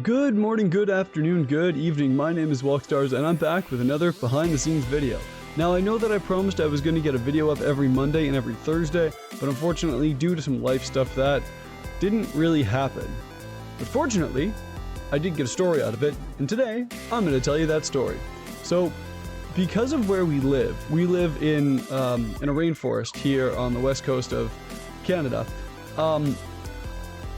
Good morning, good afternoon, good evening. My name is Walkstars and I'm back with another behind the scenes video. Now I know that I promised I was going to get a video up every Monday and every Thursday, but unfortunately due to some life stuff that didn't really happen. But fortunately, I did get a story out of it, and today I'm going to tell you that story. So because of where we live in a rainforest here on the west coast of Canada.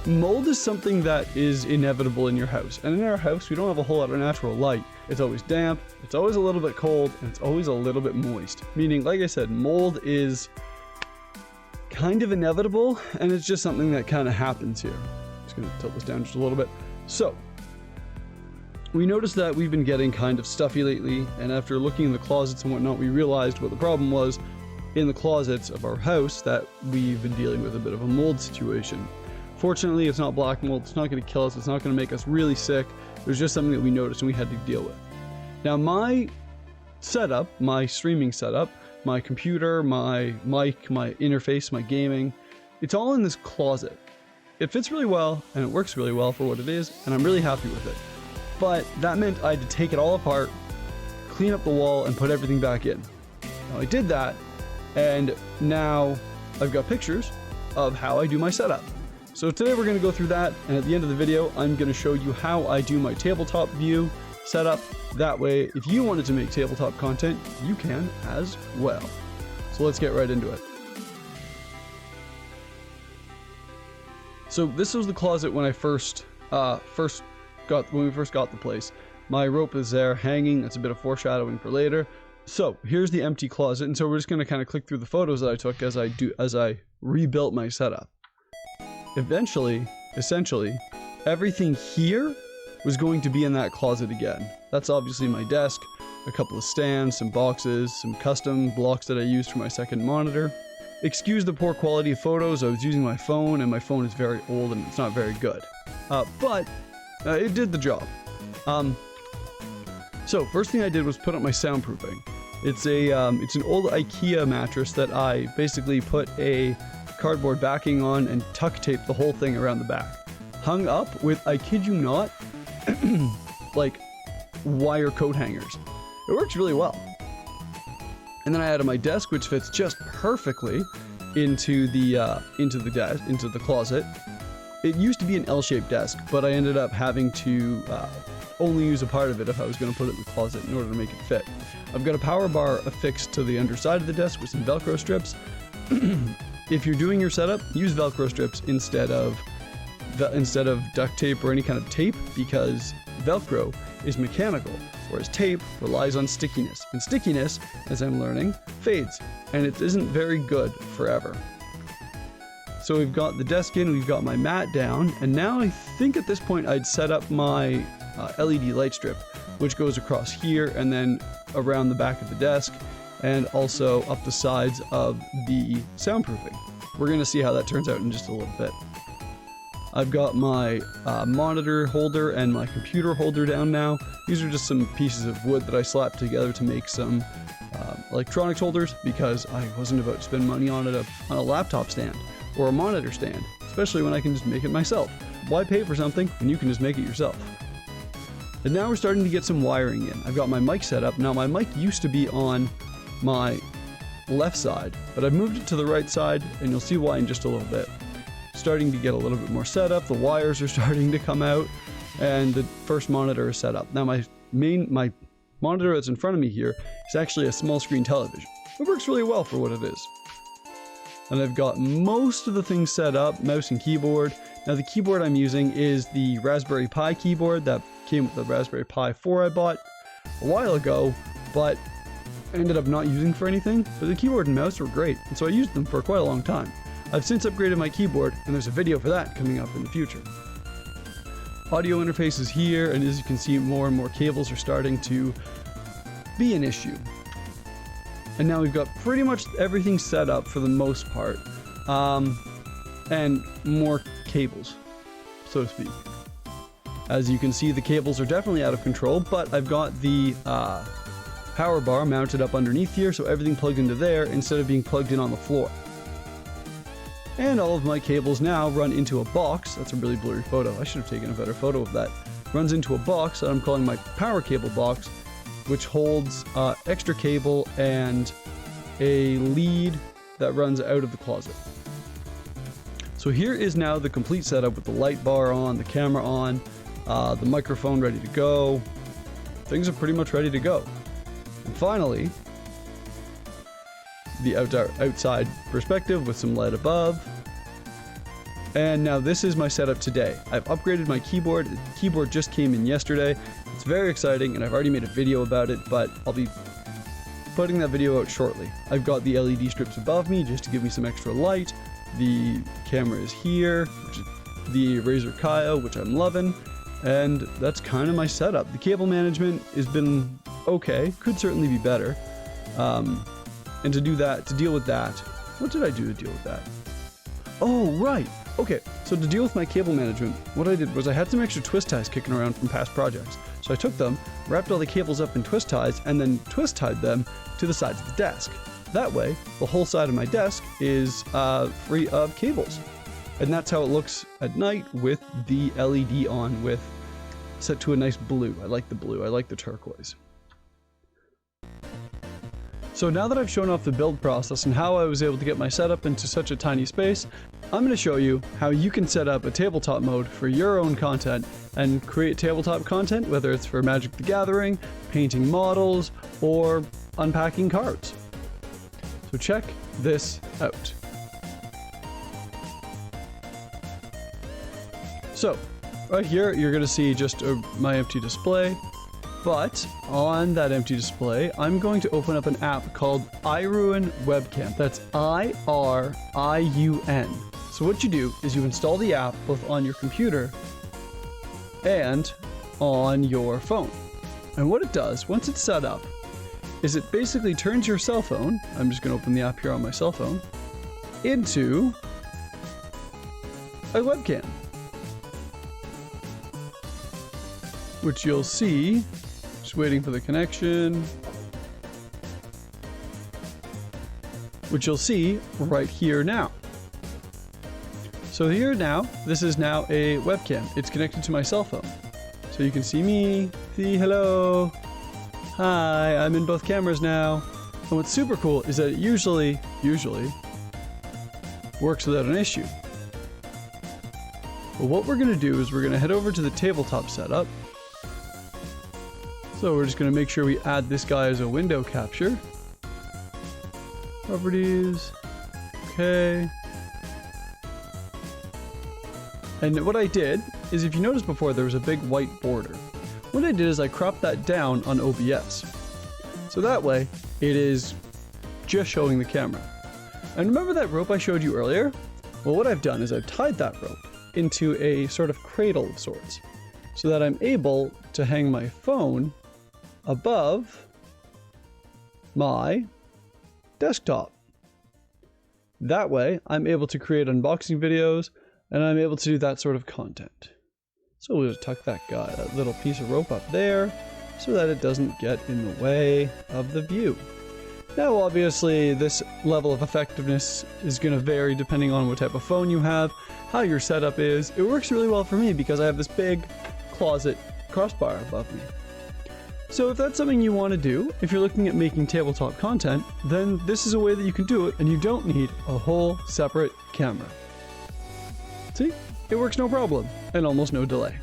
Mold is something that is inevitable in your house, and in our house we don't have a whole lot of natural light. It's always damp, it's always a little bit cold, and it's always a little bit moist. Meaning, like I said, mold is kind of inevitable, and it's just something that kind of happens here. Just gonna tilt this down just a little bit. So, we noticed that we've been getting kind of stuffy lately, and after looking in the closets and whatnot, we realized what the problem was in the closets of our house, that we've been dealing with a bit of a mold situation. Fortunately, it's not black mold, it's not going to kill us, it's not going to make us really sick. It was just something that we noticed and we had to deal with. Now my setup, my streaming setup, my computer, my mic, my interface, my gaming, it's all in this closet. It fits really well and it works really well for what it is, and I'm really happy with it. But that meant I had to take it all apart, clean up the wall, and put everything back in. Now I did that, and now I've got pictures of how I do my setup. So today we're going to go through that, and at the end of the video I'm going to show you how I do my tabletop view setup. That way, if you wanted to make tabletop content, you can as well. So let's get right into it. So this was the closet when I first got the place. My rope is there hanging. That's a bit of foreshadowing for later. So here's the empty closet, and so we're just going to kind of click through the photos that I took as I rebuilt my setup. Essentially, everything here was going to be in that closet again. That's obviously my desk, a couple of stands, some boxes, some custom blocks that I used for my second monitor. Excuse the poor quality of photos. I was using my phone, and my phone is very old and it's not very good. But it did the job. So first thing I did was put up my soundproofing. It's an old IKEA mattress that I basically put a cardboard backing on and tuck taped the whole thing around the back. Hung up with, I kid you not, like wire coat hangers. It works really well. And then I added my desk, which fits just perfectly into the closet. It used to be an L-shaped desk, but I ended up having to only use a part of it if I was going to put it in the closet in order to make it fit. I've got a power bar affixed to the underside of the desk with some Velcro strips. If you're doing your setup, use Velcro strips instead of duct tape or any kind of tape, because Velcro is mechanical, whereas tape relies on stickiness. And stickiness, as I'm learning, fades, and it isn't very good forever. So we've got the desk in, we've got my mat down, and now I think at this point I'd set up my LED light strip, which goes across here and then around the back of the desk, and also up the sides of the soundproofing. We're going to see how that turns out in just a little bit. I've got my monitor holder and my computer holder down now. These are just some pieces of wood that I slapped together to make some electronics holders, because I wasn't about to spend money on a laptop stand or a monitor stand, especially when I can just make it myself. Why pay for something when you can just make it yourself? And now we're starting to get some wiring in. I've got my mic set up. Now my mic used to be on my left side, but I've moved it to the right side, and you'll see why in just a little bit. Starting to get a little bit more set up, the wires are starting to come out, and the first monitor is set up. Now my monitor that's in front of me here is actually a small screen television. It works really well for what it is. And I've got most of the things set up, mouse and keyboard. Now the keyboard I'm using is the Raspberry Pi keyboard that came with the Raspberry Pi 4 I bought a while ago, but I ended up not using for anything. But the keyboard and mouse were great, and so I used them for quite a long time. I've since upgraded my keyboard, and there's a video for that coming up in the future. Audio interface is here, and as you can see, more and more cables are starting to be an issue. And now we've got pretty much everything set up for the most part, and more cables, so to speak. As you can see, the cables are definitely out of control, but I've got the power bar mounted up underneath here, so everything plugged into there instead of being plugged in on the floor. And all of my cables now run into a box. That's a really blurry photo. I should have taken a better photo of that. runs into a box that I'm calling my power cable box, which holds extra cable and a lead that runs out of the closet. So here is now the complete setup with the light bar on, the camera on, the microphone ready to go. Things are pretty much ready to go. And finally, the outside perspective with some light above. And now this is my setup today. I've upgraded my keyboard. The keyboard just came in yesterday. It's very exciting, and I've already made a video about it, but I'll be putting that video out shortly. I've got the LED strips above me just to give me some extra light. The camera is here, which is the Razer Kaya, which I'm loving, and that's kind of my setup. The cable management has been okay, could certainly be better. And to deal with that, what did I do to deal with that? Oh, right. Okay, so to deal with my cable management, what I did was I had some extra twist ties kicking around from past projects. So I took them, wrapped all the cables up in twist ties, and then twist tied them to the sides of the desk. That way, the whole side of my desk is free of cables. And that's how it looks at night with the LED on, with set to a nice blue. I like the blue, I like the turquoise. So now that I've shown off the build process and how I was able to get my setup into such a tiny space, I'm going to show you how you can set up a tabletop mode for your own content and create tabletop content, whether it's for Magic the Gathering, painting models, or unpacking cards. So check this out. So right here, you're going to see just my empty display. But on that empty display, I'm going to open up an app called iRuin Webcam. That's I-R-I-U-N. So what you do is you install the app both on your computer and on your phone. And what it does, once it's set up, is it basically turns your cell phone, I'm just going to open the app here on my cell phone, into a webcam. Which you'll see, just waiting for the connection, which you'll see right here now. So here now, this is now a webcam. It's connected to my cell phone. So you can see me, see hello, hi, I'm in both cameras now. And what's super cool is that it usually works without an issue. But what we're gonna do is we're gonna head over to the tabletop setup. So we're just going to make sure we add this guy as a window capture. Properties. Okay. And what I did is, if you noticed before, there was a big white border. What I did is I cropped that down on OBS. So that way, it is just showing the camera. And remember that rope I showed you earlier? Well, what I've done is I've tied that rope into a sort of cradle of sorts, so that I'm able to hang my phone above my desktop. That way, I'm able to create unboxing videos, and I'm able to do that sort of content. So we'll just tuck that little piece of rope up there, so that it doesn't get in the way of the view. Now, obviously, this level of effectiveness is going to vary depending on what type of phone you have, how your setup is. It works really well for me because I have this big closet crossbar above me. So if that's something you want to do, if you're looking at making tabletop content, then this is a way that you can do it, and you don't need a whole separate camera. See? It works no problem, and almost no delay.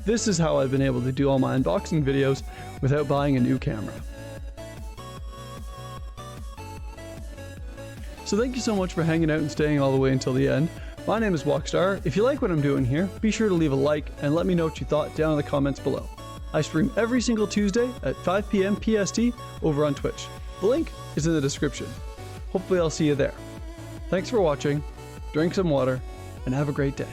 This is how I've been able to do all my unboxing videos without buying a new camera. So thank you so much for hanging out and staying all the way until the end. My name is Walkstar. If you like what I'm doing here, be sure to leave a like and let me know what you thought down in the comments below. I stream every single Tuesday at 5 p.m. P.S.T. over on Twitch. The link is in the description. Hopefully I'll see you there. Thanks for watching, drink some water, and have a great day.